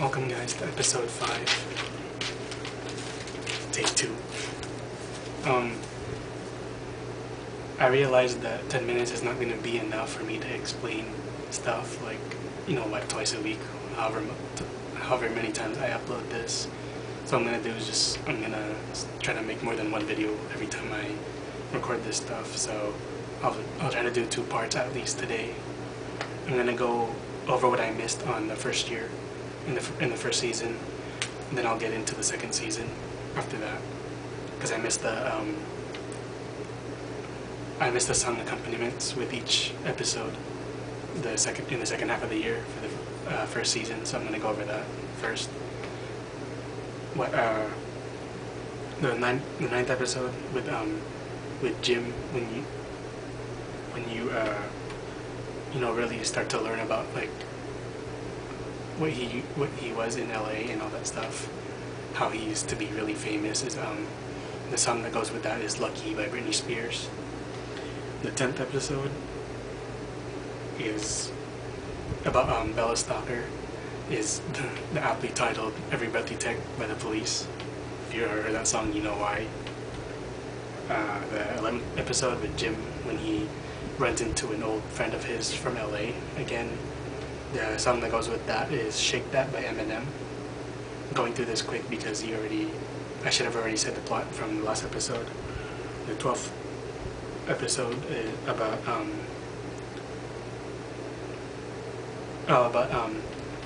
Welcome guys to episode 5, take 2. I realized that 10 minutes is not going to be enough for me to explain stuff like, like twice a week, however many times I upload this. So what I'm going to do is I'm going to try to make more than one video every time I record this stuff. So I'll try to do 2 parts at least today. I'm going to go over what I missed on the first year, in the first season, and then I'll get into the second season after that, because I missed the song accompaniments with each episode in the second half of the year for the first season. So I'm gonna go over that first. The ninth episode with Jim, when you really start to learn about like what he was in LA and all that stuff, how he used to be really famous. Is the song that goes with that is "Lucky" by Britney Spears. The 10th episode is about Bella Stalker, is the aptly titled "Every Breath You Take" by The Police. If you heard that song, you know why. The 11th episode with Jim, when he runs into an old friend of his from LA again. The song that goes with that is "Shake That" by Eminem. I'm going through this quick because I should have already said the plot from the last episode. The 12th episode is about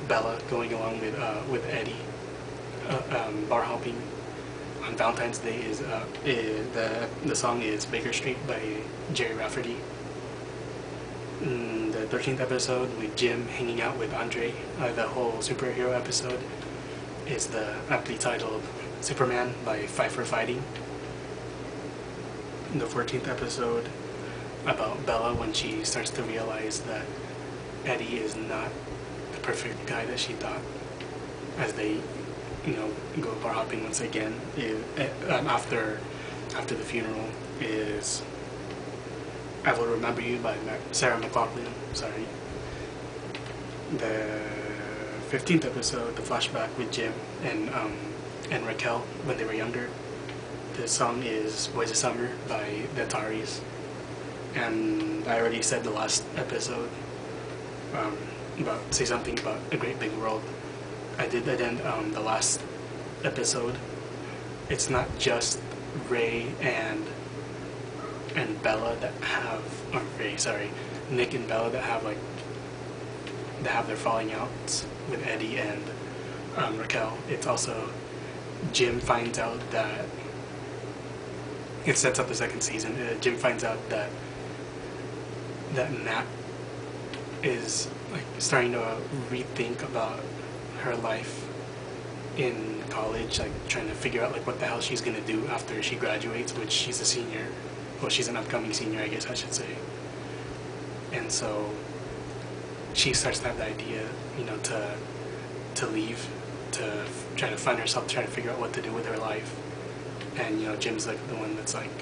Bella going along with Eddie bar hopping on Valentine's Day. The song is "Baker Street" by Jerry Rafferty. The 13th episode with Jim hanging out with Andre, the whole superhero episode, is the aptly titled "Superman" by Pfeiffer Fighting. The 14th episode about Bella when she starts to realize that Eddie is not the perfect guy that she thought, as they go bar hopping once again after the funeral, is "I Will Remember You" by Sarah McLachlan. Sorry. The 15th episode, the flashback with Jim and Raquel when they were younger. The song is "Boys of Summer" by the Ataris. And I already said the last episode say something about a great big world. I did that in the last episode. It's not just Ray and Bella that have, or Ray, sorry, Nick and Bella that have their falling outs with Eddie and Raquel. It's also Jim finds out that it sets up the second season. Jim finds out that Nat is starting to rethink about her life in college, trying to figure out what the hell she's gonna do after she graduates, which she's a senior. Well, she's an upcoming senior, I guess I should say. And so she starts to have the idea, to leave, to try to find herself, try to figure out what to do with her life. And Jim's the one that's like,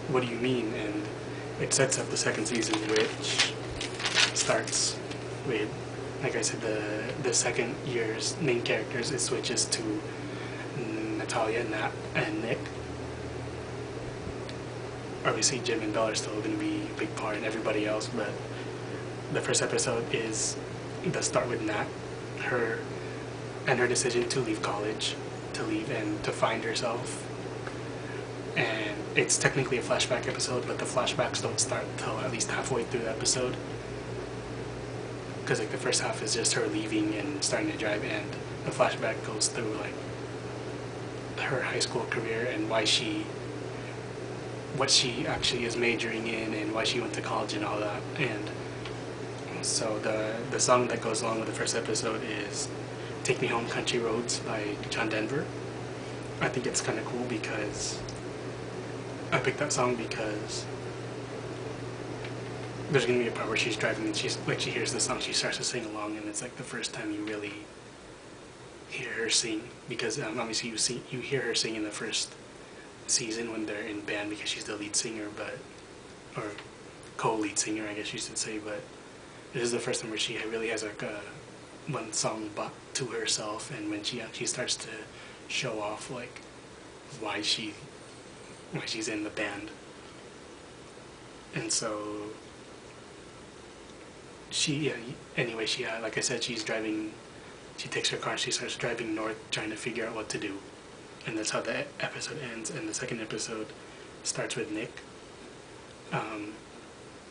"What do you mean?" And it sets up the second season, which starts with, like I said, the second year's main characters. It switches to Natalia, Nat, and Nick. Obviously Jim and Bella are still going to be a big part, and everybody else, but the first episode is the start with Nat, her decision to leave college, to leave and to find herself. And it's technically a flashback episode, but the flashbacks don't start till at least halfway through the episode, because the first half is just her leaving and starting to drive, and the flashback goes through her high school career and what she actually is majoring in and why she went to college and all that. And so the song that goes along with the first episode is "Take Me Home, Country Roads" by John Denver. I think it's kind of cool because I picked that song because there's going to be a part where she's driving and she hears the song, she starts to sing along, and it's the first time you really hear her sing, because obviously you hear her sing in the first season when they're in band because she's the lead singer, or co-lead singer, I guess you should say, but this is the first time where she really has one song but to herself, and when she actually starts to show off like why she's in the band. And so she, yeah, anyway, she, like I said, she's driving, she takes her car and she starts driving north trying to figure out what to do. And that's how the episode ends. And the second episode starts with Nick.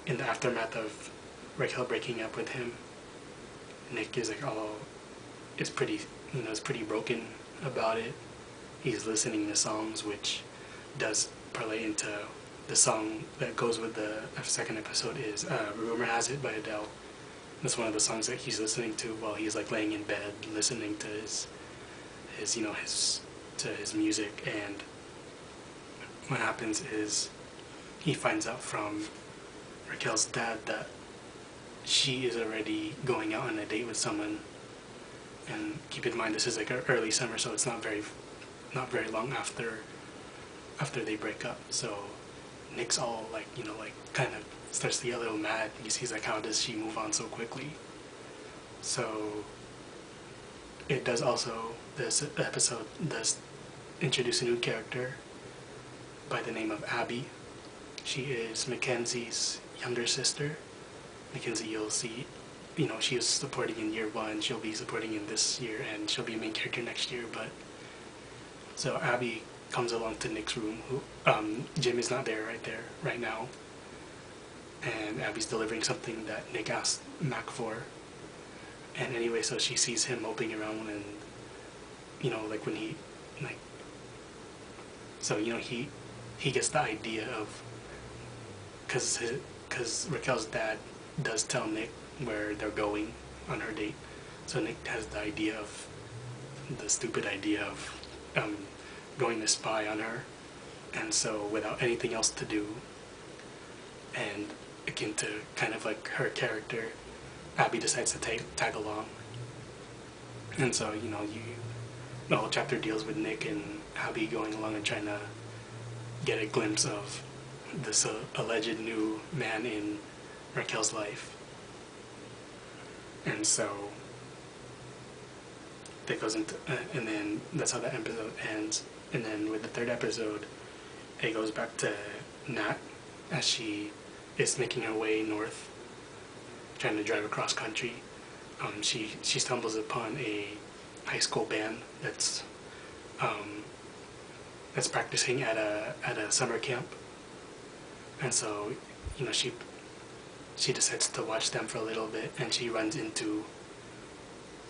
In the aftermath of Raquel breaking up with him, Nick is like, oh, it's pretty, it's pretty broken about it. He's listening to songs, which does parlay into the song that goes with the second episode is Rumor Has It by Adele. That's one of the songs that he's listening to while he's like laying in bed, listening to his music. And what happens is he finds out from Raquel's dad that she is already going out on a date with someone. And keep in mind, this is like early summer, so it's not very long after they break up. So Nick's all like, like kind of starts to get a little mad. He's like, how does she move on so quickly? So it does also, this episode does introduce a new character by the name of Abby. She is Mackenzie's younger sister. Mackenzie, you'll see, she was supporting in year one, she'll be supporting in this year, and she'll be a main character next year. But so Abby comes along to Nick's room. Jim is not there right now, and Abby's delivering something that Nick asked Mac for. And anyway, so she sees him moping around, and like when he he gets the idea of, because Raquel's dad does tell Nick where they're going on her date, so Nick has the stupid idea of going to spy on her. And so without anything else to do, and akin to kind of like her character, Abby decides to tag along. And so the whole chapter deals with Nick and Abby going along and trying to get a glimpse of this alleged new man in Raquel's life. And so that goes into, and then that's how that episode ends. And then with the third episode, it goes back to Nat as she is making her way north, trying to drive across country. She stumbles upon a high school band that's practicing at a summer camp, and so she decides to watch them for a little bit, and she runs into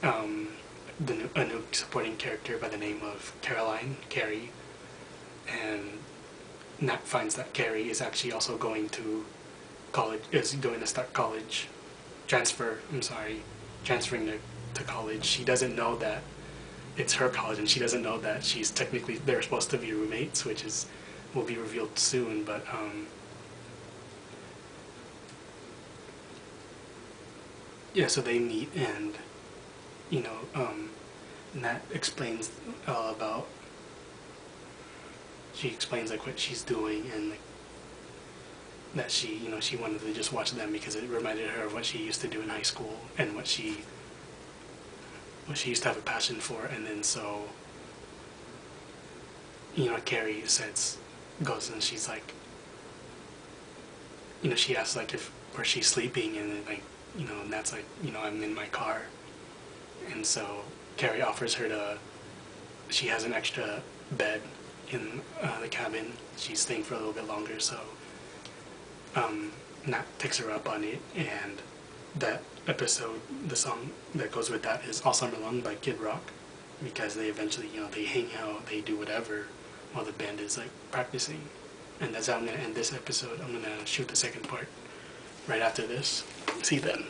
a new supporting character by the name of Carrie, and Nat finds that Carrie is actually also going to college, is going to start college, transferring to college. She doesn't know that it's her college, and she doesn't know that they're supposed to be roommates, which will be revealed soon. But yeah, so they meet, and Nat explains all about. She explains like what she's doing, and like that she wanted to just watch them because it reminded her of what she used to do in high school and what she used to have a passion for. And then so Carrie goes and she's like, she asks like where she's sleeping, and then like and that's like, I'm in my car. And so Carrie offers her she has an extra bed in the cabin. She's staying for a little bit longer, so Nat picks her up on it. And that episode, the song that goes with that is All Summer Long by Kid Rock, because they eventually, they hang out, they do whatever while the band is like practicing. And that's how I'm going to end this episode. I'm going to shoot the second part right after this. See you then.